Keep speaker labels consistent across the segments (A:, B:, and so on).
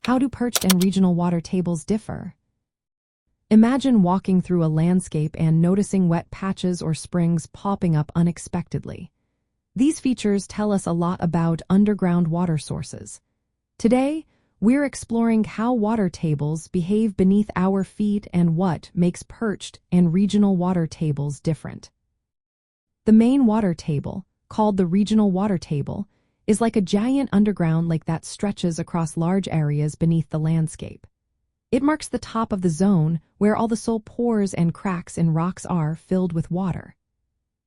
A: How do perched and regional water tables differ? Imagine walking through a landscape and noticing wet patches or springs popping up unexpectedly. These features tell us a lot about underground water sources. Today, we're exploring how water tables behave beneath our feet and what makes perched and regional water tables different. The main water table, called the regional water table, is like a giant underground lake that stretches across large areas beneath the landscape. It marks the top of the zone where all the soil pores and cracks in rocks are filled with water.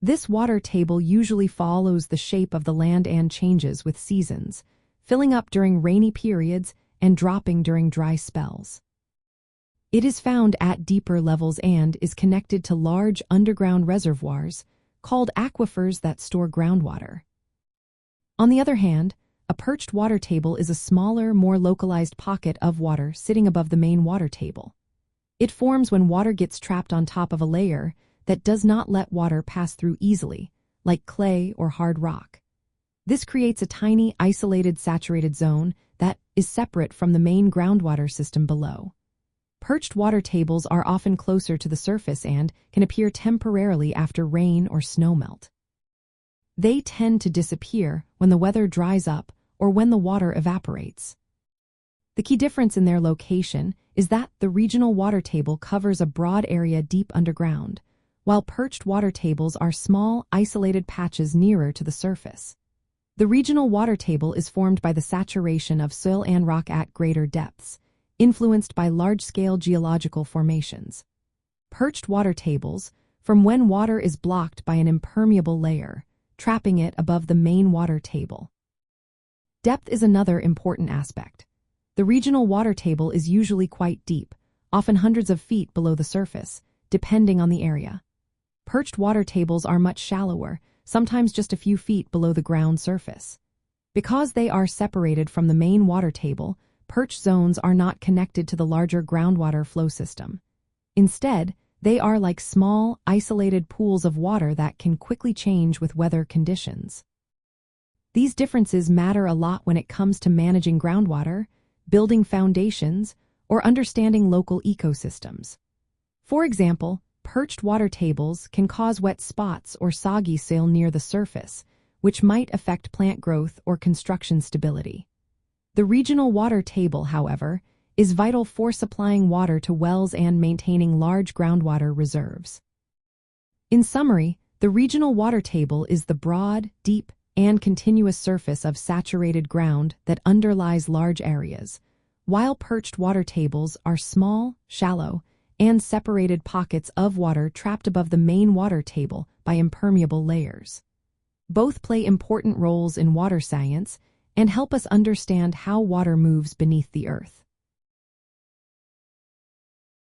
A: This water table usually follows the shape of the land and changes with seasons, filling up during rainy periods and dropping during dry spells. It is found at deeper levels and is connected to large underground reservoirs called aquifers that store groundwater. On the other hand, a perched water table is a smaller, more localized pocket of water sitting above the main water table. It forms when water gets trapped on top of a layer that does not let water pass through easily, like clay or hard rock. This creates a tiny, isolated, saturated zone that is separate from the main groundwater system below. Perched water tables are often closer to the surface and can appear temporarily after rain or snowmelt. They tend to disappear when the weather dries up or when the water evaporates. The key difference in their location is that the regional water table covers a broad area deep underground, while perched water tables are small, isolated patches nearer to the surface. The regional water table is formed by the saturation of soil and rock at greater depths, influenced by large-scale geological formations. Perched water tables form when water is blocked by an impermeable layer, trapping it above the main water table. Depth is another important aspect. The regional water table is usually quite deep, often hundreds of feet below the surface, depending on the area. Perched water tables are much shallower, sometimes just a few feet below the ground surface. Because they are separated from the main water table, perched zones are not connected to the larger groundwater flow system. Instead, they are like small, isolated pools of water that can quickly change with weather conditions. These differences matter a lot when it comes to managing groundwater, building foundations, or understanding local ecosystems. For example, perched water tables can cause wet spots or soggy soil near the surface, which might affect plant growth or construction stability. The regional water table, however, is vital for supplying water to wells and maintaining large groundwater reserves. In summary, the regional water table is the broad, deep, and continuous surface of saturated ground that underlies large areas, while perched water tables are small, shallow, and separated pockets of water trapped above the main water table by impermeable layers. Both play important roles in water science and help us understand how water moves beneath the earth.